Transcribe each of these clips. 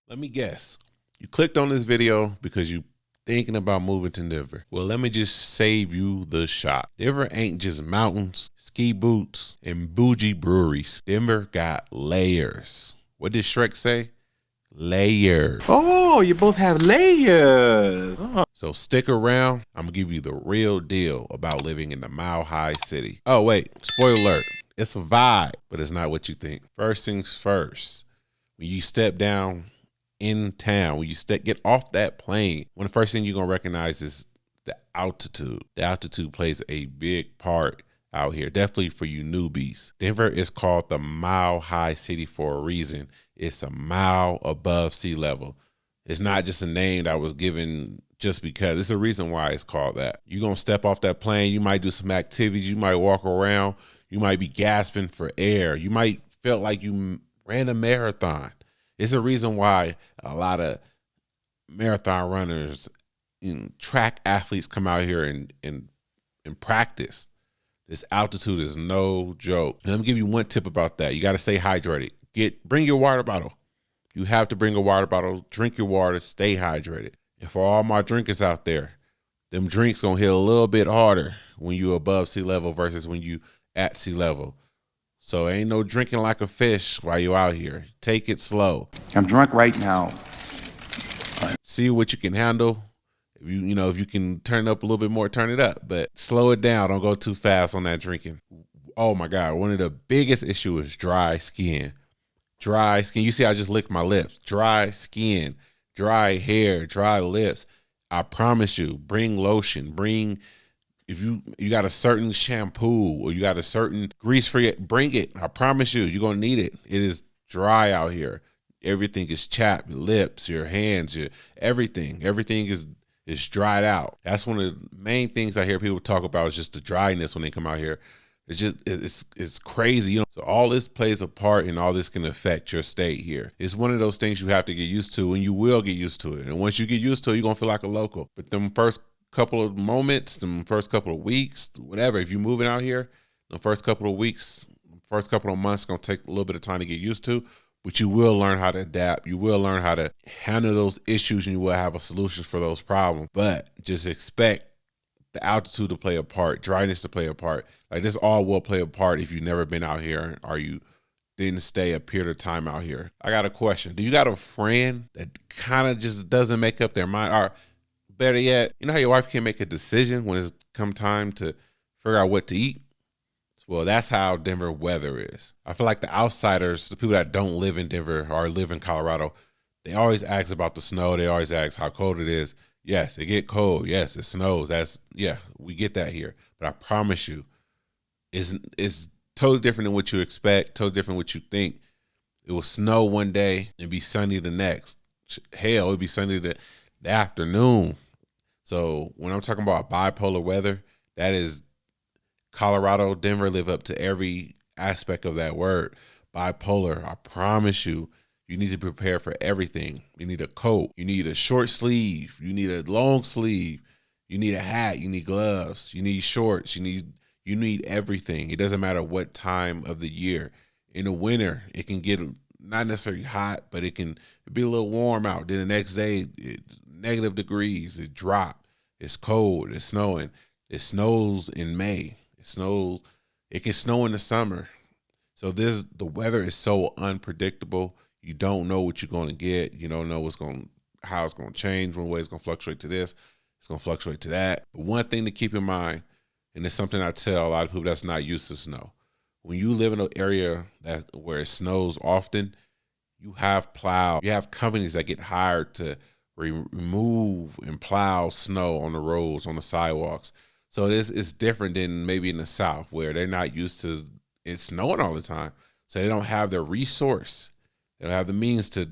Let me guess. You clicked on this video because you thinking about moving to Denver. Well, let me just save you the shot. Denver ain't just mountains, ski boots, and bougie breweries. Denver got layers. What did Shrek say? Layers. Oh, you both have layers. Oh. So stick around. I'm gonna give you the real deal about living in the Mile High City. Oh wait, spoiler alert. It's a vibe, but it's not what you think. First things first, when you step down in town, when you get off that plane, one of the first things you're gonna recognize is the altitude. The altitude plays a big part out here, definitely for you newbies. Denver is called the Mile High City for a reason. It's a mile above sea level. It's not just a name that was given just because. It's a reason why it's called that. You're gonna step off that plane, you might do some activities, you might walk around, you might be gasping for air, you might feel like you ran a marathon. It's a reason why a lot of marathon runners and track athletes come out here and practice. This altitude is no joke. And let me give you one tip about that. You got to stay hydrated. Bring your water bottle. You have to bring a water bottle. Drink your water. Stay hydrated. And for all my drinkers out there, them drinks gonna hit a little bit harder when you above sea level versus when you at sea level. So ain't no drinking like a fish while you out here. Take it slow. I'm drunk right now. See what you can handle. If you can turn it up a little bit more, turn it up. But slow it down. Don't go too fast on that drinking. Oh my God. One of the biggest issues is dry skin. Dry skin. You see, I just licked my lips. Dry skin, dry hair, dry lips. I promise you, bring lotion. If you got a certain shampoo or you got a certain grease for it, bring it. I promise you, you're going to need it. It is dry out here. Everything is chapped. Your lips, your hands, everything. Everything is dried out. That's one of the main things I hear people talk about is just the dryness when they come out here. It's crazy. So all this plays a part and all this can affect your state here. It's one of those things you have to get used to, and you will get used to it. And once you get used to it, you're going to feel like a local. But them first couple of moments, them first couple of weeks, whatever, if you're moving out here, the first couple of weeks, first couple of months, going to take a little bit of time to get used to. But you will learn how to adapt. You will learn how to handle those issues, and you will have a solution for those problems. But just expect the altitude to play a part, dryness to play a part. Like this all will play a part if you've never been out here or you didn't stay a period of time out here. I got a question. Do you got a friend that kind of just doesn't make up their mind? Or better yet, you know how your wife can't make a decision when it's come time to figure out what to eat? Well, that's how Denver weather is. I feel like the outsiders, the people that don't live in Denver or live in Colorado, they always ask about the snow. They always ask how cold it is. Yes, it get cold. Yes, it snows. We get that here. But I promise you, it's totally different than what you expect, totally different than what you think. It will snow one day and be sunny the next. Hell, it'll be sunny the afternoon. So when I'm talking about bipolar weather, that is Colorado, Denver live up to every aspect of that word. Bipolar, I promise you, you need to prepare for everything. You need a coat. You need a short sleeve. You need a long sleeve. You need a hat. You need gloves. You need shorts. You need everything. It doesn't matter what time of the year. In the winter, it can get not necessarily hot, but it can be a little warm out. Then the next day, it's negative degrees. It dropped. It's cold. It's snowing. It snows in May. It can snow in the summer. So the weather is so unpredictable. You don't know what you're going to get. You don't know how it's going to change, one way it's going to fluctuate to this, it's going to fluctuate to that. But one thing to keep in mind, and it's something I tell a lot of people that's not used to snow. When you live in an area where it snows often, you have companies that get hired to remove and plow snow on the roads, on the sidewalks. So it's different than maybe in the South where they're not used to it snowing all the time. So they don't have the resource. They don't have the means to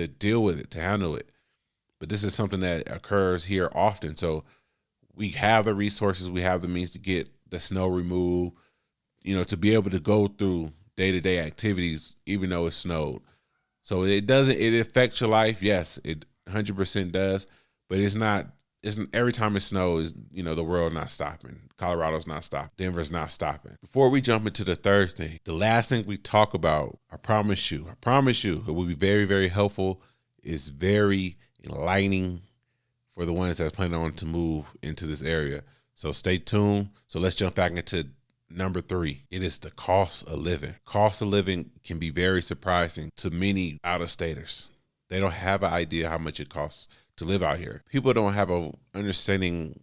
deal with it, to handle it. But this is something that occurs here often. So we have the resources, we have the means to get the snow removed, to be able to go through day-to-day activities, even though it snowed. So it affects your life. Yes, it 100% does, but it's every time it snows, the world not stopping. Colorado's not stopping. Denver's not stopping. Before we jump into the third thing, the last thing we talk about, I promise you, it will be very, very helpful, is very enlightening for the ones that's planning on to move into this area. So stay tuned. So let's jump back into number 3. It is the cost of living. Cost of living can be very surprising to many out-of-staters. They don't have an idea how much it costs to live out here. People don't have a understanding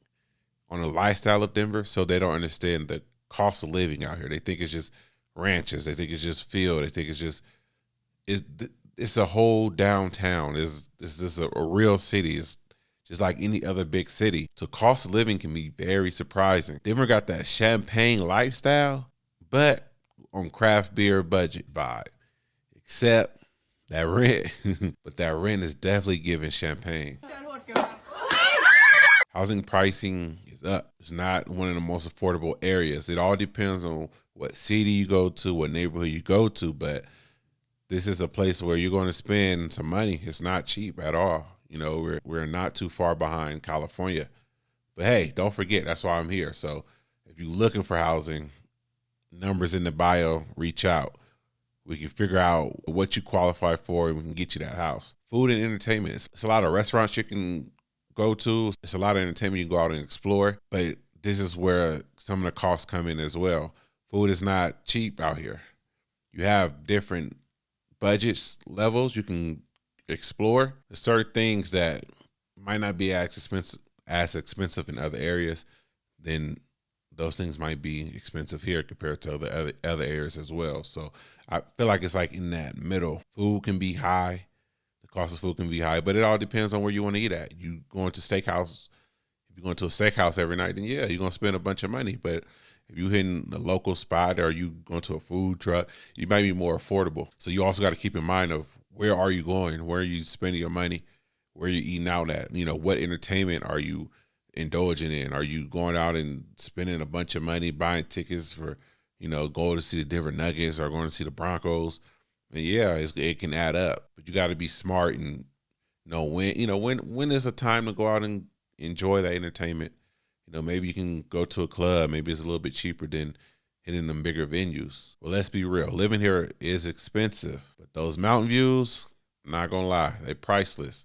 on the lifestyle of Denver, so they don't understand the cost of living out here. They think it's just ranches. They think it's just field. They think it's a whole downtown. It's just a real city. It's just like any other big city. So cost of living can be very surprising. Denver got that champagne lifestyle, but on craft beer budget vibe, except that rent. But that rent is definitely giving champagne. Housing pricing is up. It's not one of the most affordable areas. It all depends on what city you go to, what neighborhood you go to, but this is a place where you're going to spend some money. It's not cheap at all. You know, we're not too far behind California. But hey, don't forget, that's why I'm here. So if you're looking for housing, numbers in the bio, reach out. We can figure out what you qualify for and we can get you that house. Food and entertainment. It's a lot of restaurants you can go to. It's a lot of entertainment you can go out and explore. But this is where some of the costs come in as well. Food is not cheap out here. You have different budgets levels you can explore. There's certain things that might not be as expensive in other areas. Then those things might be expensive here compared to other areas as well. So I feel like it's like in that middle. Food can be high. The cost of food can be high, but it all depends on where you want to eat at. You going to steakhouse. If you're going to a steakhouse every night, then yeah, you're going to spend a bunch of money. But if you're hitting a local spot or you going to a food truck, you might be more affordable. So you also got to keep in mind of where are you going? Where are you spending your money? Where are you eating out at? You know, what entertainment are you indulging in? Are you going out and spending a bunch of money buying tickets for, you know, going to see the Denver Nuggets or going to see the Broncos? And yeah, it can add up, but you got to be smart and know when is a time to go out and enjoy that entertainment. You know, maybe you can go to a club. Maybe it's a little bit cheaper than hitting them bigger venues. Well, let's be real. Living here is expensive, but those mountain views, not gonna lie, they're priceless.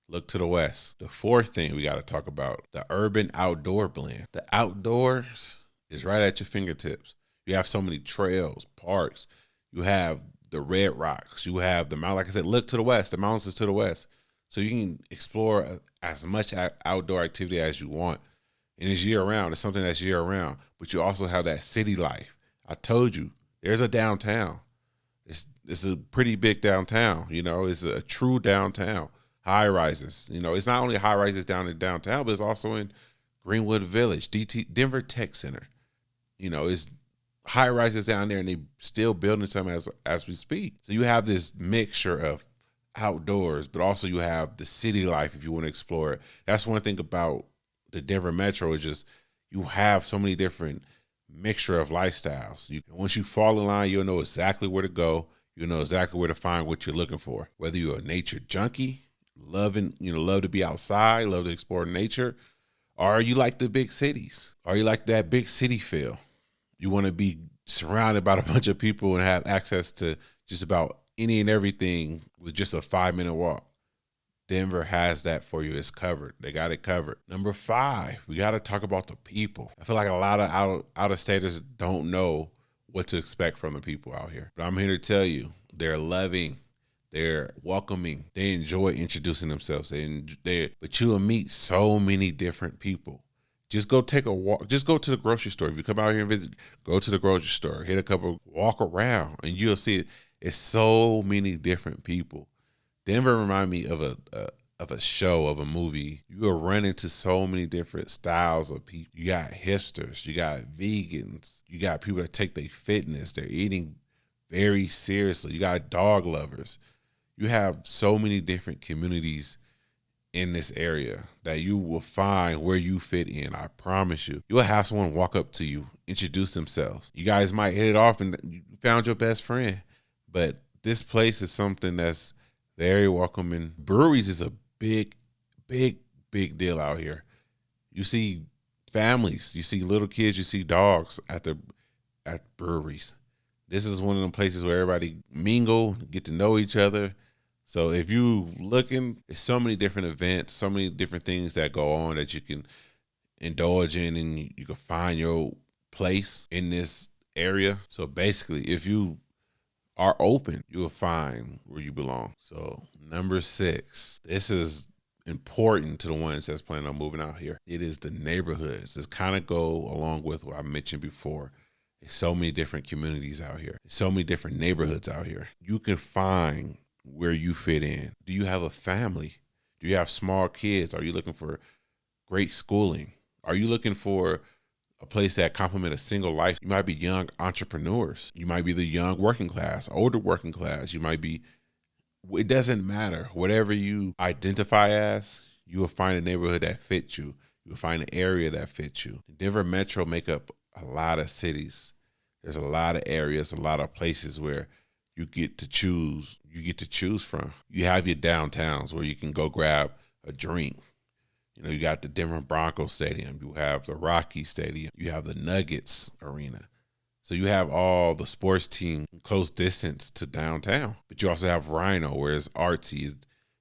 Look to the west. The 4th thing we got to talk about, the urban outdoor blend. The outdoors is right at your fingertips. You have so many trails, parks. You have the Red Rocks. You have the mountain. Like I said, look to the west. The mountains is to the west. So you can explore as much outdoor activity as you want. And it's year round. It's something that's year round. But you also have that city life. I told you, there's a downtown. It's a pretty big downtown. You know, it's a true downtown. High rises. You know, it's not only high rises down in downtown, but it's also in Greenwood Village, Denver Tech Center. You know, it's high rises down there, and they still building some as we speak. So you have this mixture of outdoors, but also you have the city life if you want to explore it. That's one thing about the Denver Metro is just you have so many different mixture of lifestyles. Once you fall in line, you'll know exactly where to go. You'll know exactly where to find what you're looking for. Whether you're a nature junkie, love to be outside, love to explore nature, or you like the big cities, or you like that big city feel. You want to be surrounded by a bunch of people and have access to just about any and everything with just a 5-minute walk. Denver has that for you. It's covered. They got it covered. Number 5, we got to talk about the people. I feel like a lot of out-of-staters don't know what to expect from the people out here. But I'm here to tell you, they're loving, they're welcoming, they enjoy introducing themselves. But you will meet so many different people. Just go take a walk. Just go to the grocery store. If you come out here and visit, go to the grocery store, hit a couple, walk around, and you'll see it. It's so many different people. Denver remind me of a show, of a movie. You will run into so many different styles of people. You got hipsters, you got vegans, you got people that take their fitness, they're eating very seriously. You got dog lovers. You have so many different communities in this area that you will find where you fit in. I promise you. You'll have someone walk up to you, introduce themselves. You guys might hit it off and you found your best friend. But this place is something that's very welcoming. Breweries is a big, big, big deal out here. You see families, you see little kids, you see dogs at breweries. This is one of them places where everybody mingle, get to know each other. So if you looking, there's so many different events, so many different things that go on that you can indulge in, and you can find your place in this area. So basically, if you are open, you will find where you belong. So number 6, this is important to the ones that's planning on moving out here. It is the neighborhoods. This kind of go along with what I mentioned before. There's so many different communities out here. There's so many different neighborhoods out here. You can find where you fit in. Do you have a family? Do you have small kids? Are you looking for great schooling? Are you looking for a place that complement a single life? You might be young entrepreneurs. You might be the young working class, older working class. You might be, it doesn't matter. Whatever you identify as, you will find a neighborhood that fits you. You will find an area that fits you. Denver Metro make up a lot of cities. There's a lot of areas, a lot of places where you get to choose. You get to choose from. You have your downtowns where you can go grab a drink. You know, you got the Denver Broncos Stadium. You have the Rocky Stadium. You have the Nuggets Arena. So you have all the sports team close distance to downtown. But you also have Rhino, where it's artsy.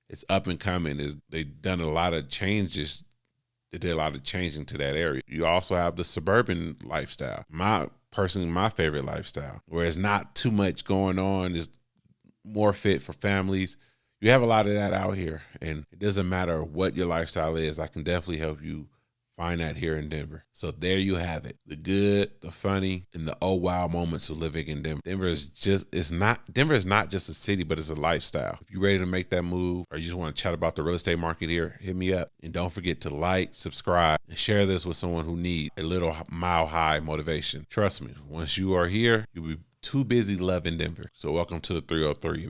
It's up and coming. They've done a lot of changes. They did a lot of changing to that area. You also have the suburban lifestyle. My favorite lifestyle, where it's not too much going on. It's more fit for families. You have a lot of that out here, and it doesn't matter what your lifestyle is. I can definitely help you find that here in Denver. So there you have it. The good, the funny, and the oh wow moments of living in Denver. Denver is not just a city, but it's a lifestyle. If you're ready to make that move, or you just want to chat about the real estate market here, hit me up. And don't forget to like, subscribe, and share this with someone who needs a little mile high motivation. Trust me, once you are here, you'll be too busy loving Denver. So welcome to the 303.